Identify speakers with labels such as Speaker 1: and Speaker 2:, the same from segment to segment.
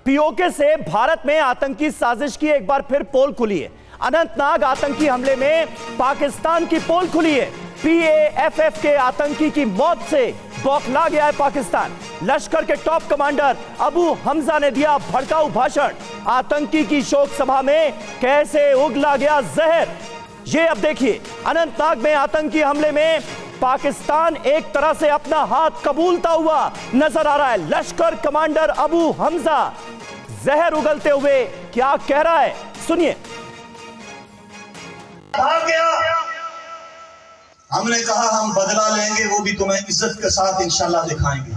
Speaker 1: PoK से भारत में आतंकी साजिश की एक बार फिर पोल खुली है। अनंतनाग आतंकी हमले में पाकिस्तान की पोल खुली है। PAFF के आतंकी की मौत से बौखला गया है पाकिस्तान। लश्कर के टॉप कमांडर अबू हमजा ने दिया भड़काऊ भाषण। आतंकी की शोक सभा में कैसे उगला गया जहर, ये अब देखिए। अनंतनाग में आतंकी हमले में पाकिस्तान एक तरह से अपना हाथ कबूलता हुआ नजर आ रहा है। लश्कर कमांडर अबू हमजा जहर उगलते हुए क्या कह रहा है, सुनिए।
Speaker 2: आ गया, हमने कहा हम बदला लेंगे, वो भी तुम्हें इज्जत के साथ इंशाल्लाह दिखाएंगे।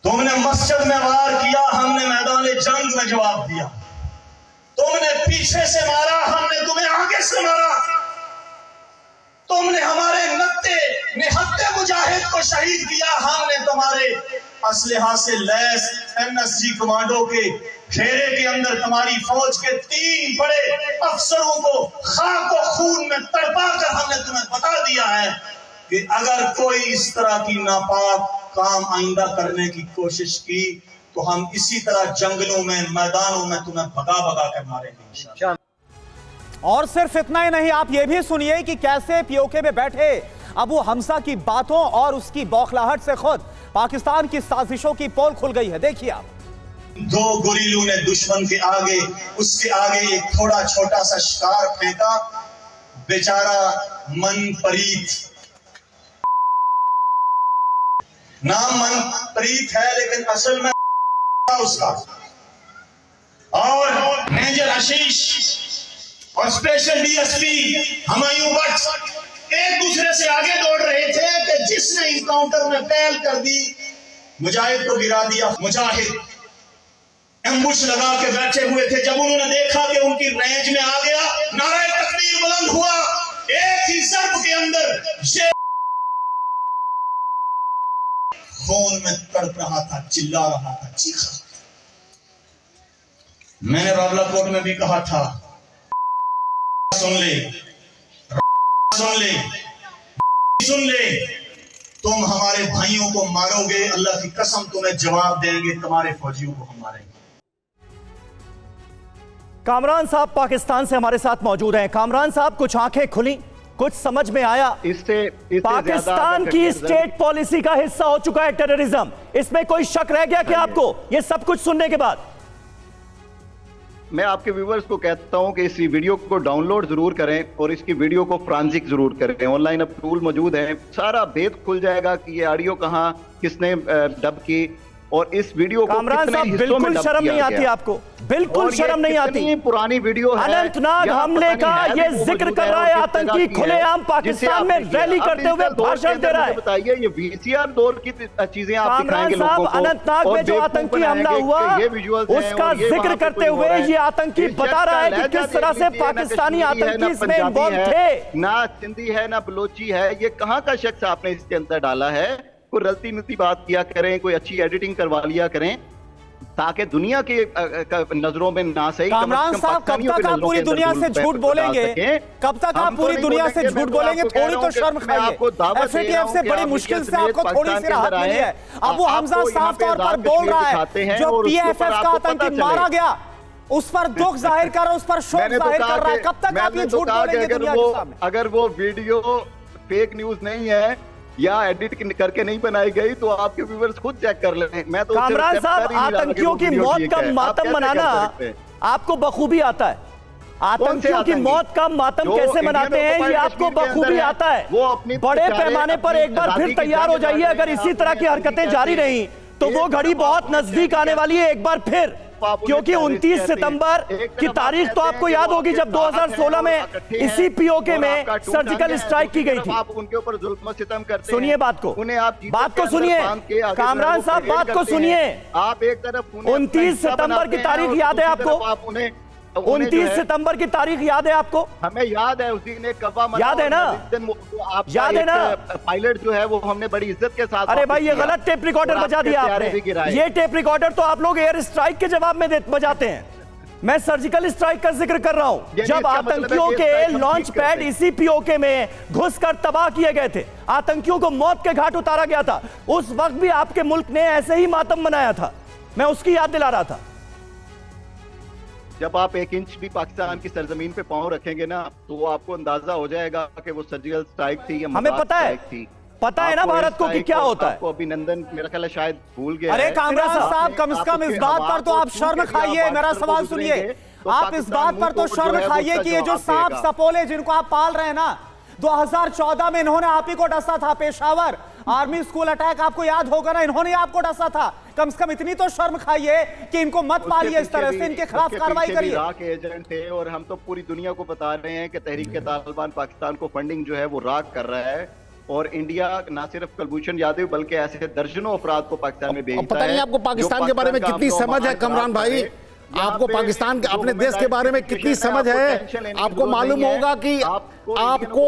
Speaker 2: तुमने मस्जिद में वार किया, हमने मैदान जंग में जवाब दिया। तुमने पीछे से मारा, हमने तुम्हें आगे से मारा। तुमने हमारे निहत्ते मुजाहिद को शहीद किया, हमने तुम्हारे असलहा से लैस MSG कमांडो के घेरे के अंदर तुम्हारी फौज के 3 बड़े अफसरों को खाक और खून में तड़पा कर हमने तुम्हें बता दिया है कि अगर कोई इस तरह की नापाक काम आइंदा करने की कोशिश की तो हम इसी तरह जंगलों में, मैदानों में तुम्हें भगा भगा कर मारेंगे इंशाअल्लाह।
Speaker 1: और सिर्फ इतना ही नहीं, आप ये भी सुनिए कि कैसे पीओके में बैठे अबू हमजा की बातों और उसकी बौखलाहट से खुद पाकिस्तान की साजिशों की पोल खुल गई है। देखिए आप।
Speaker 2: 2 गोरीलों ने दुश्मन के आगे, उसके आगे एक थोड़ा छोटा सा शिकार फेंका। बेचारा मनप्रीत, नाम मनप्रीत है लेकिन असल में उसका, और मेजर आशीष और स्पेशल DSP हुमायूं भट्ट एक दूसरे से आगे दौड़ रहे थे कि जिसने इनकाउंटर में पहल कर दी मुजाहिद को गिरा दिया। मुजाहिद एम्बुश लगा के बैठे हुए थे। जब उन्होंने देखा कि उनकी रेंज में आ गया, नारे तकबीर बुलंद हुआ। एक ही ज़र्ब के अंदर ये खून में तड़प रहा था, चिल्ला रहा था, चीखा। मैंने रावलाकोट में भी कहा था, सुन ले, सुन ले, तुम हमारे भाइयों को मारोगे, अल्लाह की कसम तुम्हें जवाब देंगे, तुम्हारे फौजियों को हम मारेंगे।
Speaker 1: कामरान साहब पाकिस्तान से हमारे साथ मौजूद हैं। कामरान साहब, कुछ आंखें खुली, कुछ समझ में आया।
Speaker 3: इससे
Speaker 1: पाकिस्तान की स्टेट पॉलिसी का हिस्सा हो चुका है टेररिज्म, इसमें कोई शक रह गया कि आपको ये सब कुछ सुनने के बाद?
Speaker 3: मैं आपके व्यूवर्स को कहता हूं कि इस वीडियो को डाउनलोड जरूर करें और इसकी वीडियो को फ्रांसिक जरूर करें। ऑनलाइन अब टूल मौजूद है, सारा भेद खुल जाएगा कि ये ऑडियो कहां, किसने डब की, और इस वीडियो को
Speaker 1: कामरान साहब बिल्कुल शर्म नहीं आती आपको? बिल्कुल शर्म नहीं आती?
Speaker 3: पुरानी वीडियो है,
Speaker 1: अनंतनाग हमले का ये जिक्र कर रहा है आतंकी, खुलेआम पाकिस्तान में रैली करते हुए भाषण दे रहा है।
Speaker 3: बताइए, ये VCR दौर की चीजें आप दिखाएंगे लोगों को।
Speaker 1: अनंतनाग में जो आतंकी हमला हुआ उसका जिक्र करते हुए ये आतंकी बता रहा है कि किस तरह से पाकिस्तानी आतंकी इसमें इन्वॉल्व थे।
Speaker 3: ना सिंधी है ना बलोची है, ये कहाँ का शख्स आपने इसके अंदर डाला है? कोई रलती मिलती बात किया करें, कोई अच्छी एडिटिंग करवा लिया करें ताकि दुनिया के नजरों में ना सही।
Speaker 1: कामरान साहब, कब तक आप पूरी दुनिया से झूठ बोलेंगे? कब तक आप पूरी दुनिया से झूठ बोलेंगे? थोड़ी तो शर्म खाइए। FATF से बड़ी मुश्किल से आपको थोड़ी सी राहत मिली है। अबू हमजा साफ तौर पर बोल रहा है जो PFF का आतंकी मारा गया उस पर दुख जाहिर कर रहा है, उस पर शोक जाहिर कर रहा है। कब तक आप ये झूठ बोलेंगे दुनिया के सामने?
Speaker 3: अगर वो वीडियो फेक न्यूज नहीं है या एडिट करके नहीं बनाई गई तो आपके व्यूअर्स खुद चेक कर लें। मैं तो
Speaker 1: कामरान साहब, आतंकियों की मौत का मातम मनाना आपको बखूबी आता है? आतंकियों की मौत का मातम कैसे मनाते हैं ये आपको बखूबी आता है।
Speaker 3: वो अपनी
Speaker 1: बड़े पैमाने पर एक बार फिर तैयार हो जाइए। अगर इसी तरह की हरकतें जारी रही तो वो घड़ी बहुत नजदीक आने वाली है एक बार फिर, क्योंकि 29 सितंबर की तारीख तो आपको याद होगी जब 2016 में इसी पीओके में सर्जिकल स्ट्राइक की गई थी।
Speaker 3: आप उनके ऊपर जुल्म सितम करते हैं।
Speaker 1: सुनिए बात को, बात को सुनिए कामरान साहब, बात को सुनिए।
Speaker 3: आप एक तरफ
Speaker 1: 29 सितंबर की तारीख याद है आपको? 29 सितंबर की तारीख याद है आपको?
Speaker 3: हमें याद है, उस दिन एक कब्बा
Speaker 1: याद है ना? याद है ना?
Speaker 3: पायलट जो है वो हमने बड़ी इज्जत के साथ।
Speaker 1: अरे भाई, ये गलत टेप रिकॉर्डर बजा दिया आपने। ये टेप रिकॉर्डर तो आप लोग एयर स्ट्राइक के जवाब में बजाते हैं। मैं सर्जिकल स्ट्राइक का जिक्र कर रहा हूं, जब आतंकियों के लॉन्च पैड इसी पीओके में घुसकर तबाह किए गए थे, आतंकियों को मौत के घाट उतारा गया था। उस वक्त भी आपके मुल्क ने ऐसे ही मातम मनाया था। मैं उसकी याद दिला रहा था।
Speaker 3: जब आप 1 इंच भी पाकिस्तान की सरजमीन पे पांव रखेंगे ना, तो आपको अंदाजा हो जाएगा कि वो सर्जिकल स्ट्राइक थी या
Speaker 1: हमें पता है, पता है ना भारत को कि क्या होता है।
Speaker 3: आपको अभिनंदन मेरा ख्याल है शायद भूल गया।
Speaker 4: अरे कामरान साहब, कम से कम इस बात पर तो आप शर्म खाइए। मेरा सवाल सुनिए, आप इस बात पर तो शर्म खाइए कि ये जो सांप सपोले जिनको आप पाल रहे हैं ना, 2014 में इन्होंने आप ही को डसा था। पेशावर आर्मी स्कूल अटैक आपको याद होगा ना, इन्होंने आपको डसा था। कम से कम इतनी तो शर्म खाइए कि इनको मत पालिए इस तरह से, इनके खिलाफ कार्रवाई करिए।
Speaker 3: राक एजेंट थे और हम तो पूरी दुनिया को बता रहे हैं कि तहरीक तालिबान पाकिस्तान को फंडिंग जो है वो राक कर रहा है, और इंडिया ना सिर्फ कुलभूषण यादव बल्कि ऐसे दर्जनों अफराद को पाकिस्तान में भेजता है।
Speaker 5: पता नहीं आपको पाकिस्तान के बारे में कितनी समझ है कमरान भाई, आपको पाकिस्तान के अपने देश के बारे में कितनी समझ है। आपको मालूम होगा कि आपको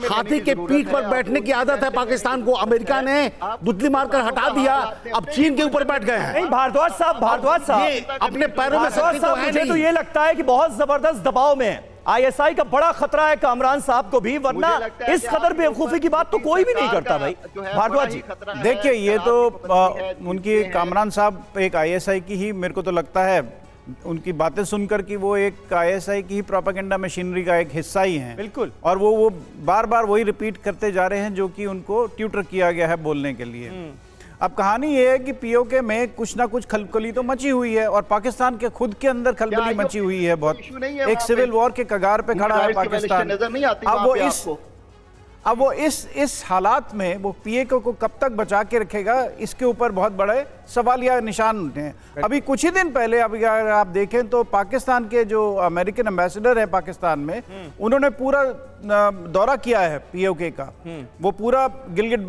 Speaker 5: हाथी के पीठ पर बैठने की आदत है। पाकिस्तान को अमेरिका ने दुतली मारकर हटा दिया, अब चीन के ऊपर बैठ गए हैं।
Speaker 1: नहीं भारद्वाज साहब, भारद्वाज साहब
Speaker 5: अपने पैरों में
Speaker 1: मुझे तो ये लगता है कि बहुत जबरदस्त दबाव में है। ISI का बड़ा खतरा है कामरान साहब को भी, वरना इस कदर बेवकूफी की बात तो कोई भी नहीं करता भाई। भारद्वाज जी
Speaker 6: देखिए, ये तो उनकी कामरान साहब एक ISI की ही, मेरे को तो लगता है उनकी बातें सुनकर कि वो एक ISI की ही प्रोपेगेंडा मशीनरी का एक हिस्सा ही हैं।
Speaker 1: बिल्कुल,
Speaker 6: और वो बार बार वही रिपीट करते जा रहे हैं जो कि उनको ट्यूटर किया गया है बोलने के लिए। अब कहानी ये है कि POK में कुछ ना कुछ खलबली तो मची हुई है, और पाकिस्तान के खुद के अंदर खलबली मची हुई है बहुत। एक सिविल वॉर के कगार पे खड़ा है पाकिस्तान। अब वो इस हालात में वो POK को कब तक बचा के रखेगा, इसके ऊपर बहुत बड़े सवालिया निशान हैं। अभी कुछ ही दिन पहले अगर आप देखें तो पाकिस्तान के जो अमेरिकन एम्बेसडर है पाकिस्तान में, उन्होंने पूरा दौरा किया है POK का। वो पूरा गिलगिट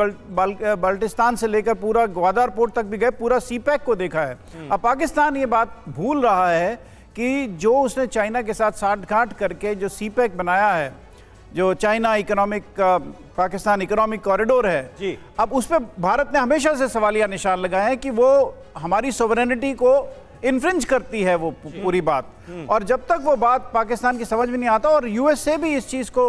Speaker 6: बाल्टिस्तान से लेकर पूरा ग्वादर पोर्ट तक भी गए, पूरा CPEC को देखा है। अब पाकिस्तान ये बात भूल रहा है कि जो उसने चाइना के साथ साठगांठ करके जो CPEC बनाया है, जो China economic Pakistan economic corridor है जी, अब उस पर भारत ने हमेशा से सवालिया निशान लगाए हैं कि वो हमारी सोवरेनिटी को इन्फ्रिंज करती है वो पूरी बात। और जब तक वो बात पाकिस्तान की समझ में नहीं आता, और USA भी इस चीज को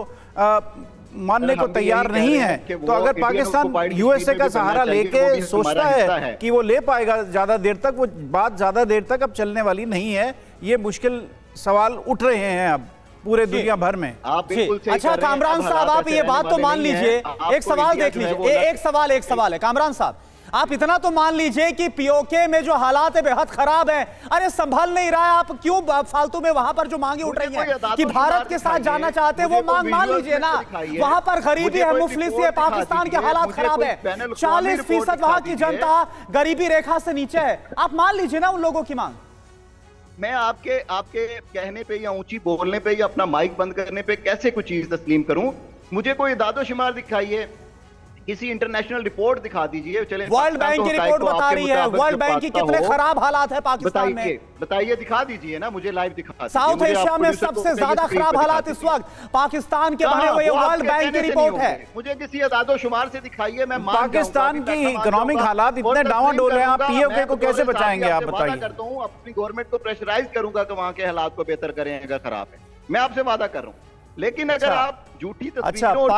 Speaker 6: मानने को तैयार नहीं है, तो अगर पाकिस्तान USA का सहारा लेके सोचता है कि वो ले पाएगा ज्यादा देर तक, वो बात ज्यादा देर तक अब चलने वाली नहीं है। ये मुश्किल सवाल उठ रहे हैं अब पूरे दुनिया भर में।
Speaker 3: आप बिल्कुल सही
Speaker 4: अच्छा कामरान साहब, आप ये बात तो मान लीजिए, एक सवाल देख लीजिए, एक सवाल है कामरान साहब, आप इतना तो मान लीजिए कि POK में जो हालात है बेहद खराब है। अरे संभल नहीं रहा है, आप क्यों फालतू में वहां पर जो मांगे उठ रही हैं कि भारत के साथ जाना चाहते हैं, वो मांग मान लीजिए ना। वहां पर गरीबी है, मुफलिसी है, पाकिस्तान के हालात खराब है, 40% वहां की जनता गरीबी रेखा से नीचे है। आप मान लीजिए ना उन लोगों की मांग।
Speaker 3: मैं आपके कहने पे या ऊंची बोलने पे या अपना माइक बंद करने पे कैसे कुछ चीज तस्लीम करूं? मुझे कोई दादो शुमार दिखाइए, किसी इंटरनेशनल रिपोर्ट दिखा दीजिए। चले
Speaker 4: वर्ल्ड बैंक की रिपोर्ट बता रही है वर्ल्ड बैंक की कितने खराब हालात है पाकिस्तान में।
Speaker 3: बताइए, दिखा दीजिए ना, मुझे लाइव दिखा।
Speaker 4: साउथ एशिया में सबसे ज्यादा खराब हालात इस वक्त पाकिस्तान के बने हुए वर्ल्ड बैंक की रिपोर्ट है।
Speaker 3: मुझे किसी अदादो शुमार से दिखाइए, मैं
Speaker 6: पाकिस्तान की इकोनॉमिक हालात इतने डावाडोल हैं, आप POK को कैसे बचाएंगे? आप बताइए।
Speaker 3: करता हूँ अपनी गवर्नमेंट को प्रेशराइज करूंगा कि वहाँ के हालात को बेहतर करें अगर खराब है, मैं आपसे वादा कर रहा हूँ। लेकिन अगर आप झूठी तस्वीरों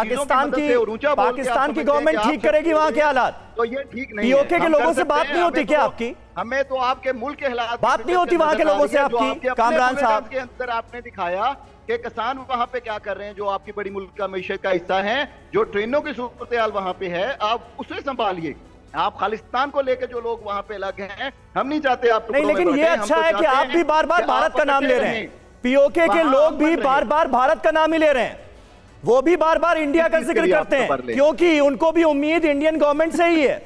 Speaker 1: पाकिस्तान की गवर्नमेंट ठीक करेगी वहां के हालात,
Speaker 3: तो ये ठीक नहीं है।
Speaker 1: POK के लोगों से बात नहीं होती क्या आपकी?
Speaker 3: हमें तो आपके मुल्क के हालात
Speaker 1: बात नहीं होती वहां के लोगों से आपकी? कामरान साहब
Speaker 3: के अंदर आपने दिखाया कि किसान वहां पे क्या कर रहे हैं, जो आपकी बड़ी मुल्क का मैशत का हिस्सा है, जो ट्रेनों की सूरत हाल वहां पे है, आप उसे संभालिए। आप खालिस्तान को लेकर जो लोग वहां पे लगे हैं, हम नहीं चाहते आप
Speaker 1: नहीं। लेकिन ये अच्छा है कि आप भी बार बार भारत का नाम ले रहे हैं। POK के लोग भी बार बार भारत का नाम ही ले रहे हैं, वो भी बार बार इंडिया का जिक्र करते हैं, क्योंकि उनको भी उम्मीद इंडियन गवर्नमेंट से ही है।